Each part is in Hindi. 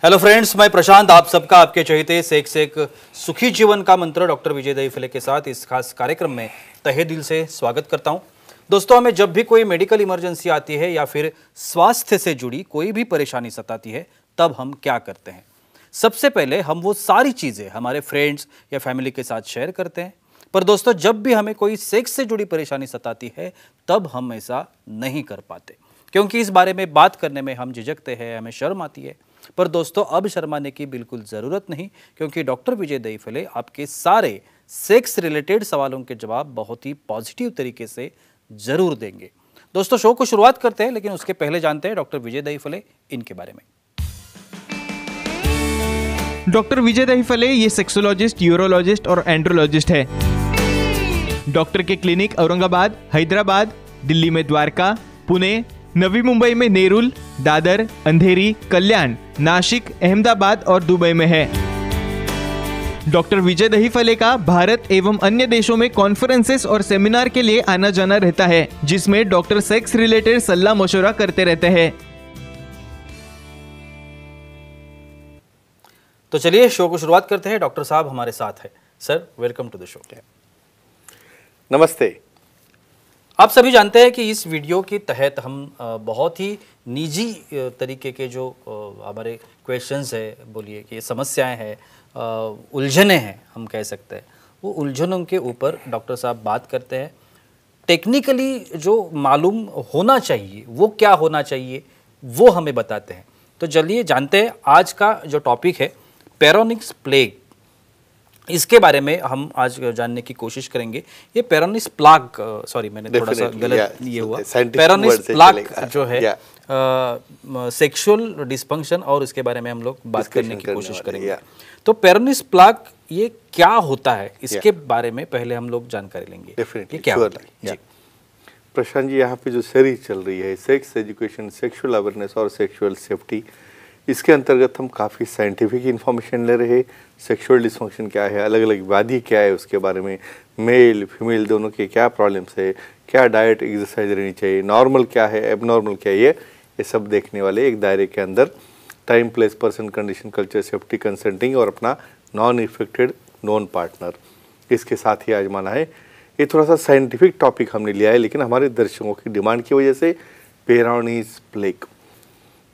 हेलो फ्रेंड्स, मैं प्रशांत आप सबका आपके चहेते सेक्स एक सुखी जीवन का मंत्र डॉक्टर विजय दहीफले के साथ इस खास कार्यक्रम में तहे दिल से स्वागत करता हूं। दोस्तों, हमें जब भी कोई मेडिकल इमरजेंसी आती है या फिर स्वास्थ्य से जुड़ी कोई भी परेशानी सताती है, तब हम क्या करते हैं? सबसे पहले हम वो सारी चीज़ें हमारे फ्रेंड्स या फैमिली के साथ शेयर करते हैं। पर दोस्तों, जब भी हमें कोई सेक्स से जुड़ी परेशानी सताती है, तब हम ऐसा नहीं कर पाते, क्योंकि इस बारे में बात करने में हम झिझकते हैं, हमें शर्म आती है। पर दोस्तों, अब शर्माने की बिल्कुल ज़रूरत नहीं, क्योंकि डॉक्टर विजय दहीफले आपके सारे सेक्स रिलेटेड सवालों के जवाब बहुत ही पॉजिटिव तरीके से ज़रूर देंगे। दोस्तों, शो को शुरुआत करते हैं, लेकिन उसके पहले जानते हैं डॉक्टर विजय दहीफले इनके बारे में। डॉक्टर विजय दहीफले ये सेक्सोलॉजिस्ट, यूरोलॉजिस्ट और एंड्रोलॉजिस्ट है। डॉक्टर के क्लिनिक औरंगाबाद, हैदराबाद, दिल्ली में द्वारका, पुणे, नवी मुंबई में नेरुल, दादर, अंधेरी, कल्याण, नासिक, अहमदाबाद और दुबई में है। डॉक्टर विजय दहीफले का भारत एवं अन्य देशों में कॉन्फ्रेंसेस और सेमिनार के लिए आना जाना रहता है, जिसमें डॉक्टर सेक्स रिलेटेड सलाह मशवरा करते रहते हैं। तो चलिए शो को शुरुआत करते हैं। डॉक्टर साहब हमारे साथ है। Sir, welcome to the show. नमस्ते। आप सभी जानते हैं कि इस वीडियो के तहत हम बहुत ही निजी तरीके के जो हमारे क्वेश्चंस है, बोलिए कि समस्याएं हैं, उलझने हैं, हम कह सकते हैं, वो उलझनों के ऊपर डॉक्टर साहब बात करते हैं। टेक्निकली जो मालूम होना चाहिए, वो क्या होना चाहिए, वो हमें बताते हैं। तो चलिए जानते हैं आज का जो टॉपिक है, पेरोनिक्स प्लेग। इसके बारे में हम आज जानने की कोशिश करेंगे। ये पेरोनिस प्लाग, सॉरी मैंने थोड़ा सा गलत ये हुआ, पेरोनिस प्लाग जो है सेक्सुअल डिस्फंक्शन, और इसके बारे में हम लोग बात करने की कोशिश करेंगे। तो पेरोनिस प्लाग ये क्या होता है, इसके बारे में पहले हम लोग जानकारी लेंगे। ये क्या होता है? प्रशांत जी, यहाँ पे जो सीरीज चल रही है सेक्स एजुकेशन, सेक्सुअल अवेयरनेस और सेक्सुअल सेफ्टी, इसके अंतर्गत हम काफ़ी साइंटिफिक इन्फॉर्मेशन ले रहे हैं। सेक्सुअल डिस्फंक्शन क्या है, अलग अलग व्याधि क्या है, उसके बारे में मेल फीमेल दोनों के क्या प्रॉब्लम्स है, क्या डाइट एक्सरसाइज रहनी चाहिए, नॉर्मल क्या है, एबनॉर्मल क्या है, ये सब देखने वाले एक दायरे के अंदर time, place, person, condition, culture, safety, consenting और अपना नॉन इफेक्टेड नॉन पार्टनर, इसके साथ ही आजमाना है। ये थोड़ा सा साइंटिफिक टॉपिक हमने लिया है, लेकिन हमारे दर्शकों की डिमांड की वजह से पेरोनिस प्लेग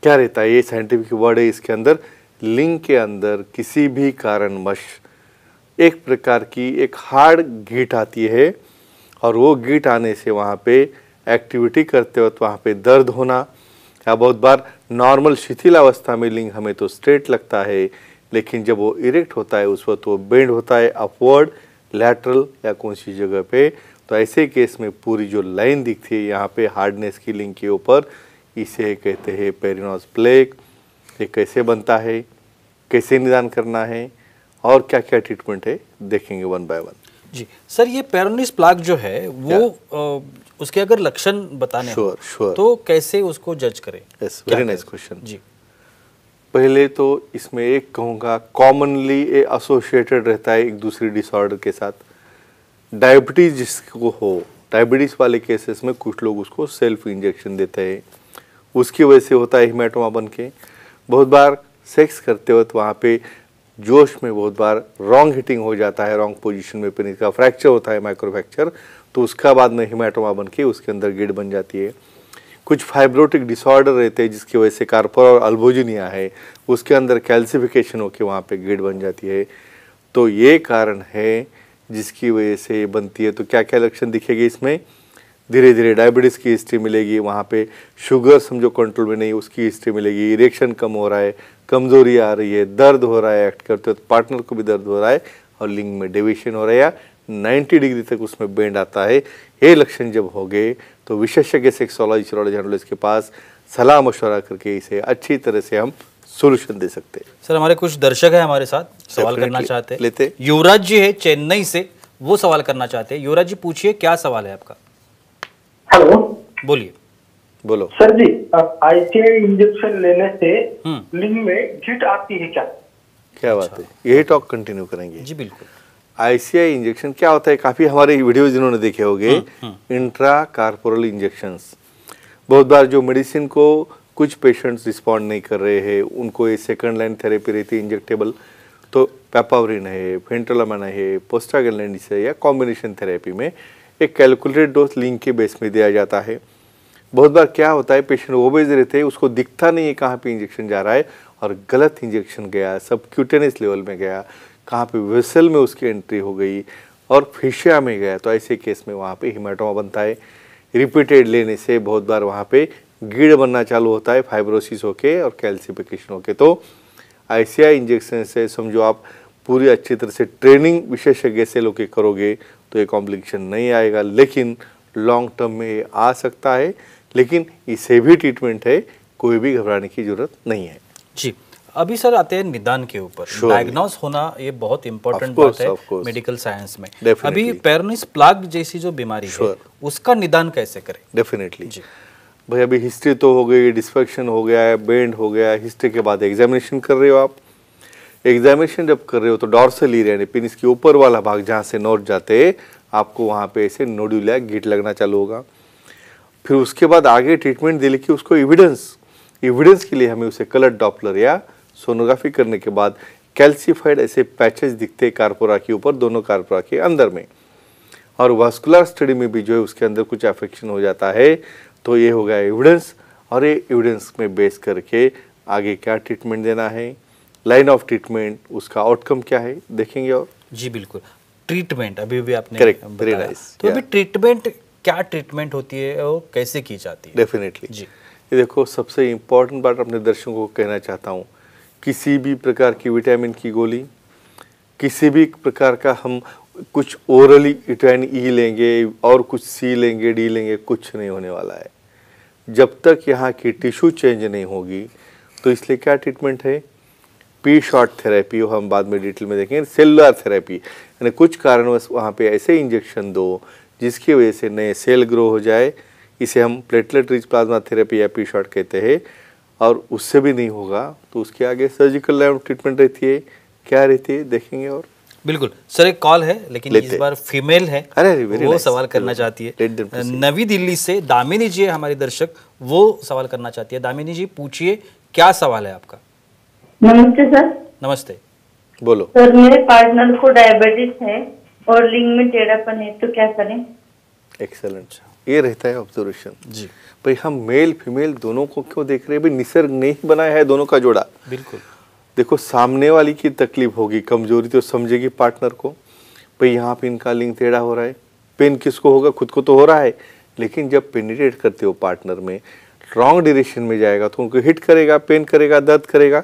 क्या रहता है, ये साइंटिफिक वर्ड है। इसके अंदर लिंग के अंदर किसी भी कारणवश एक प्रकार की एक हार्ड गीट आती है, और वो गीट आने से वहाँ पे एक्टिविटी करते वक्त वहाँ पे दर्द होना, या बहुत बार नॉर्मल शिथिल अवस्था में लिंग हमें तो स्ट्रेट लगता है, लेकिन जब वो इरेक्ट होता है उस वक्त वो बेंड होता है अपवर्ड, लैटरल या कौन सी जगह पे। तो ऐसे केस में पूरी जो लाइन दिखती है यहाँ पे हार्डनेस की लिंग के ऊपर, इसे कहते हैं पेरिनोस प्लेग। ये कैसे बनता है, कैसे निदान करना है और क्या क्या ट्रीटमेंट है, देखेंगे वन बाय वन। जी सर, ये पेरोनिस प्लाग जो है वो उसके अगर लक्षण बताने हो तो कैसे उसको जज करें? यस, वेरी नाइस क्वेश्चन जी। पहले तो इसमें एक कहूँगा, कॉमनली ये एसोसिएटेड रहता है एक दूसरी डिसऑर्डर के साथ। डायबिटीज जिसको हो, डायबिटीज वाले केसेस में कुछ लोग उसको सेल्फ इंजेक्शन देते हैं, उसकी वजह से होता है हीमेटोमा बन के। बहुत बार सेक्स करते वक्त वहाँ पे जोश में बहुत बार रॉन्ग हिटिंग हो जाता है, रॉन्ग पोजीशन में पेनिस का फ्रैक्चर होता है, माइक्रो फ्रैक्चर, तो उसका बाद में हीमेटोमा बन के उसके अंदर गिड बन जाती है। कुछ फाइब्रोटिक डिसऑर्डर रहते हैं जिसकी वजह से कार्पर और अल्बोजिनिया है, उसके अंदर कैल्सिफिकेशन होकर वहाँ पे गिड बन जाती है। तो ये कारण है जिसकी वजह से ये बनती है। तो क्या क्या लक्षण दिखेंगे इसमें? धीरे धीरे डायबिटीज़ की हिस्ट्री मिलेगी, वहाँ पे शुगर समझो कंट्रोल में नहीं, उसकी हिस्ट्री मिलेगी, इरेक्शन कम हो रहा है, कमजोरी आ रही है, दर्द हो रहा है, एक्ट करते वक्त पार्टनर को भी दर्द हो रहा है, और लिंग में डेविएशन हो रहा है या 90 डिग्री तक उसमें बेंड आता है। ये लक्षण जब हो गए तो विशेषज्ञ सेक्सोलॉजी के पास सलाह मशवरा करके इसे अच्छी तरह से हम सोल्यूशन दे सकते हैं। सर, हमारे कुछ दर्शक हैं हमारे साथ, सवाल करना चाहते हैं। लेते युवराज जी है चेन्नई से, वो सवाल करना चाहते हैं। युवराज जी, पूछिए, क्या सवाल है आपका? हेलो, बोलिए। बोलो सर जी, आईसीआई इंजेक्शन लेने से लिंग में गिट आती है क्या? क्या बात है, यही टॉक कंटिन्यू करेंगे। जी बिल्कुल। आईसीआई इंजेक्शन क्या होता है, काफी हमारे वीडियो जिन्होंने देखे होंगे, इंट्रा कार्पोरल इंजेक्शंस। बहुत बार जो मेडिसिन को कुछ पेशेंट्स रिस्पॉन्ड नहीं कर रहे हैं, उनको ये सेकंड लाइन थेरेपी रहती है इंजेक्टेबल, तो पेपावरिन है, फेंट्रोलामाइन है, प्रोस्टाग्लैंडिन है, या कॉम्बिनेशन थेरेपी में एक कैलकुलेटेड डोज लिंक के बेस में दिया जाता है। बहुत बार क्या होता है, पेशेंट ओबेज रहते हैं, उसको दिखता नहीं है कहाँ पे इंजेक्शन जा रहा है और गलत इंजेक्शन गया, सबक्यूटेनियस लेवल में गया, कहाँ पे वेसल में उसकी एंट्री हो गई और फेशिया में गया, तो ऐसे केस में वहाँ पे हेमाटोमा बनता है। रिपीटेड लेने से बहुत बार वहाँ पे गिड़ बनना चालू होता है, फाइब्रोसिस होके और कैल्सिफिकेशन होके। तो ICI इंजेक्शन से समझो आप पूरी अच्छी तरह से ट्रेनिंग विशेषज्ञ से लोग करोगे तो ये कॉम्प्लिकेशन नहीं आएगा, लेकिन लॉन्ग टर्म में ये आ सकता है, लेकिन इसे भी ट्रीटमेंट है, कोई भी घबराने की जरूरत नहीं है। जी, अभी सर आते हैं निदान के ऊपर। डायग्नोस होना ये बहुत इंपॉर्टेंट बात है मेडिकल साइंस में। अभी पेरोनिस प्लाग जैसी जो बीमारी है उसका निदान कैसे करें? डेफिनेटली भाई, अभी हिस्ट्री तो हो गई, डिस्फेक्शन हो गया है, बेंड हो गया है, हिस्ट्री के बाद एग्जामिनेशन कर रहे हो आप। एग्जामिनेशन जब कर रहे हो तो डॉर्सल एरिया यानी पेनिस के ऊपर वाला भाग जहाँ से नोट जाते हैं, आपको वहाँ पे ऐसे नोड्यूलर गिट लगना चालू होगा। फिर उसके बाद आगे ट्रीटमेंट दे लेके उसको एविडेंस के लिए हमें उसे कलर डॉपलर या सोनोग्राफी करने के बाद कैल्सिफाइड ऐसे पैचेस दिखते कार्पोरा के ऊपर, दोनों कार्पोरा के अंदर में। और वास्कुलर स्टडी में भी जो है उसके अंदर कुछ अफेक्शन हो जाता है, तो ये हो गया एविडेंस। और ये एविडेंस में बेस करके आगे क्या ट्रीटमेंट देना है, लाइन ऑफ ट्रीटमेंट, उसका आउटकम क्या है, देखेंगे। और जी बिल्कुल, ट्रीटमेंट अभी भी आपने करेक्ट, वेरी नाइस। तो अभी ट्रीटमेंट क्या ट्रीटमेंट होती है और कैसे की जाती है? डेफिनेटली जी, ये देखो, सबसे इम्पोर्टेंट बात अपने दर्शकों को कहना चाहता हूँ, किसी भी प्रकार की विटामिन की गोली, किसी भी प्रकार का हम कुछ ओरली विटामिन ई लेंगे और कुछ सी लेंगे, डी लेंगे, कुछ नहीं होने वाला है जब तक यहाँ की टिश्यू चेंज नहीं होगी। तो इसलिए क्या ट्रीटमेंट है, पी शॉट थेरेपी, वो हम बाद में डिटेल में देखेंगे। सेलुलर थेरेपी यानी कुछ कारणवश वहाँ पे ऐसे इंजेक्शन दो जिसकी वजह से नए सेल ग्रो हो जाए, इसे हम प्लेटलेट रिच प्लाज्मा थेरेपी या पी शॉट कहते हैं। और उससे भी नहीं होगा तो उसके आगे सर्जिकल लाइन ट्रीटमेंट रहती है, क्या रहती है, देखेंगे। और बिल्कुल सर, एक कॉल है लेकिन इस बार फीमेल है, वो सवाल करना चाहती है। नवी दिल्ली से दामिनी जी है हमारी दर्शक, वो सवाल करना चाहती है। दामिनी जी पूछिए, क्या सवाल है आपका? नमस्ते सर। नमस्ते, बोलो। सर, मेरे पार्टनर को डायबिटीज है और लिंग में टेढ़ापन है, तो क्या करें? एक्सेलेंट, ये रहता है ऑब्जर्वेशन। जी भाई, हम मेल फीमेल दोनों को क्यों देख रहे हैं? भाई, निसर्ग ने ही बनाया है दोनों का जोड़ा। बिल्कुल, देखो, सामने वाली की तकलीफ होगी, कमजोरी तो समझेगी पार्टनर को, भाई यहाँ पे इनका लिंग टेढ़ा हो रहा है, पेन किसको होगा, खुद को तो हो रहा है, लेकिन जब पेनिट्रेट करते हो पार्टनर में, रॉन्ग डायरेक्शन में जाएगा तो उनको हिट करेगा, पेन करेगा, दर्द करेगा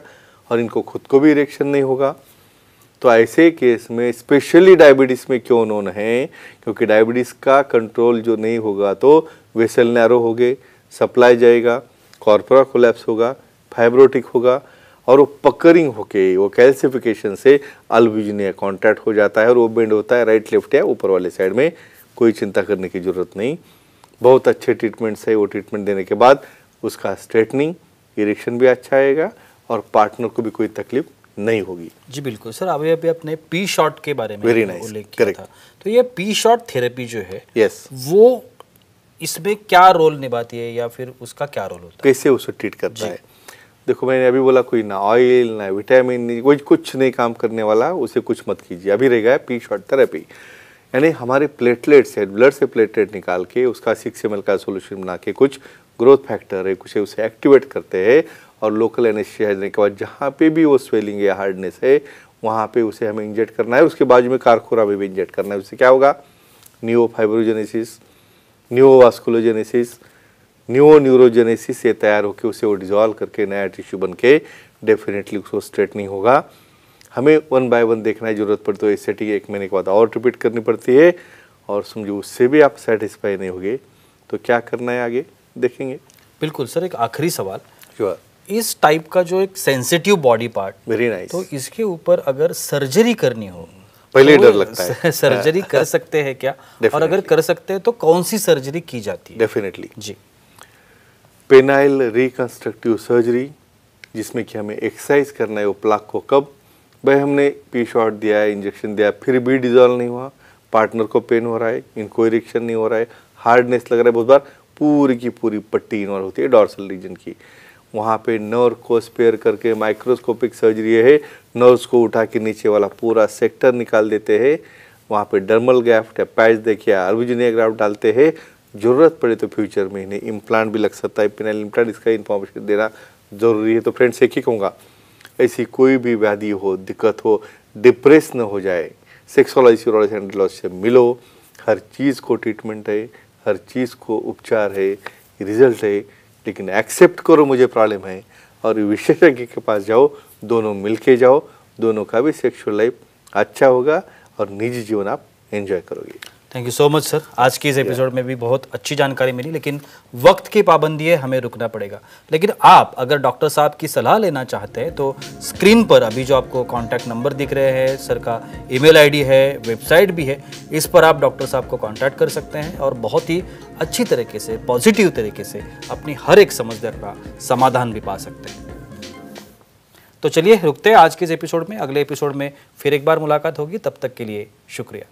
और इनको खुद को भी इरेक्शन नहीं होगा। तो ऐसे केस में स्पेशली डायबिटीज़ में क्यों नोन है, क्योंकि डायबिटीज़ का कंट्रोल जो नहीं होगा तो वेसल नैरो हो गए, सप्लाई जाएगा, कॉर्पोरा कोलैप्स होगा, फाइब्रोटिक होगा और वो पकरिंग होके वो कैल्सिफिकेशन से अल्ब्यूजिनिया कॉन्ट्रैक्ट हो जाता है और वो बेंड होता है राइट लेफ्ट या ऊपर वाले साइड में। कोई चिंता करने की ज़रूरत नहीं, बहुत अच्छे ट्रीटमेंट्स है। वो ट्रीटमेंट देने के बाद उसका स्ट्रेटनिंग, इरेक्शन भी अच्छा आएगा और पार्टनर को भी कोई तकलीफ नहीं होगी। जी बिल्कुल सर, अभी अभी अपने पी शॉट के बारे में उल्लेख किया Correct. था, तो ये पी शॉट थेरेपी जो है यस, वो इसमें क्या रोल निभाती है या फिर उसका क्या रोल होता है? कैसे उसे ट्रीट करता है? देखो, मैंने अभी बोला, कोई ना ऑयल ना विटामिन, कोई कुछ नहीं काम करने वाला, उसे कुछ मत कीजिए। अभी रह गया पी शॉट थेरेपी, यानी हमारे प्लेटलेट्स है, ब्लड से प्लेटलेट निकाल के उसका 6 ml का सोल्यूशन बना के कुछ ग्रोथ फैक्टर है, कुछ उसे एक्टिवेट करते हैं और लोकल एनेस्थीसिया देने के बाद जहाँ पे भी वो स्वेलिंग या हार्डनेस है वहाँ पे उसे हमें इंजेक्ट करना है। उसके बाजू में कारकोरा में भी इंजेक्ट करना है। उससे क्या होगा, न्यूओ फाइब्रोजेनेसिस, न्यूओ वास्कुलोजेनेसिस, न्यूओ न्यूरोजेनेसिस ये तैयार होकर उसे वो डिजॉल्व करके नया टिश्यू बन के डेफिनेटली उसको स्ट्रेटनिंग होगा। हमें 1 by 1 देखना है, जरूरत पड़े तो एसएटी 1 महीने के बाद और रिपीट करनी पड़ती है। और समझो उससे भी आप सेटिस्फाई नहीं होगे तो क्या करना है आगे देखेंगे। बिल्कुल सर, एक आखिरी सवाल, श्योर, इस टाइप का जो एक sensitive body part, very nice, तो इसके ऊपर अगर सर्जरी करनी हो पहले तो डर लगता है, सर्जरी कर सकते हैं क्या? और अगर कर सकते हैं तो कौन सी सर्जरी की जाती है? डेफिनेटली जी, पेनाइल रिकंस्ट्रक्टिव सर्जरी, जिसमें कि हमें एक्सरसाइज करना है वो प्लाक को। कब भाई हमने पी शॉट दिया है, इंजेक्शन दिया है, फिर भी डिजॉल्व नहीं हुआ, पार्टनर को पेन हो रहा है, इनको इरेक्शन नहीं हो रहा है, हार्डनेस लग रहा है, बहुत बार पूरी की पूरी पट्टी इन्वॉल्व होती है डॉर्सल रीजन की, वहाँ पे नर्व को स्पेयर करके माइक्रोस्कोपिक सर्जरी है, नर्व्स को उठा के नीचे वाला पूरा सेक्टर निकाल देते हैं। वहाँ पे डर्मल ग्राफ्ट या पैच देखिए आर्बुजिनिया ग्राफ्ट डालते हैं। ज़रूरत पड़े तो फ्यूचर में इन्हें इम्प्लांट भी लग सकता है, पेनाइल इम्प्लांट, इसका इन्फॉर्मेशन देना ज़रूरी है। तो फ्रेंड्स एक ही कहूँगा, ऐसी कोई भी व्याधि हो, दिक्कत हो, डिप्रेस न हो जाए, सेक्सोलॉजिस्ट यूरोलॉजिस्ट एंड्रोलॉजिस्ट से मिलो। हर चीज़ को ट्रीटमेंट है, हर चीज़ को उपचार है, रिजल्ट है, लेकिन एक्सेप्ट करो मुझे प्रॉब्लम है और विशेषज्ञ के पास जाओ, दोनों मिलके जाओ, दोनों का भी सेक्सुअल लाइफ अच्छा होगा और निजी जीवन आप एंजॉय करोगे। Thank you so much sir. आज के इस एपिसोड में भी बहुत अच्छी जानकारी मिली, लेकिन वक्त की पाबंदी है, हमें रुकना पड़ेगा। लेकिन आप अगर डॉक्टर साहब की सलाह लेना चाहते हैं तो स्क्रीन पर अभी जो आपको कॉन्टैक्ट नंबर दिख रहे हैं, सर का ईमेल आईडी है, वेबसाइट भी है, इस पर आप डॉक्टर साहब को कॉन्टैक्ट कर सकते हैं और बहुत ही अच्छी तरीके से, पॉजिटिव तरीके से अपनी हर एक समस्या का समाधान भी पा सकते हैं। तो चलिए रुकते हैं आज के इस एपिसोड में। अगले एपिसोड में फिर एक बार मुलाकात होगी, तब तक के लिए शुक्रिया।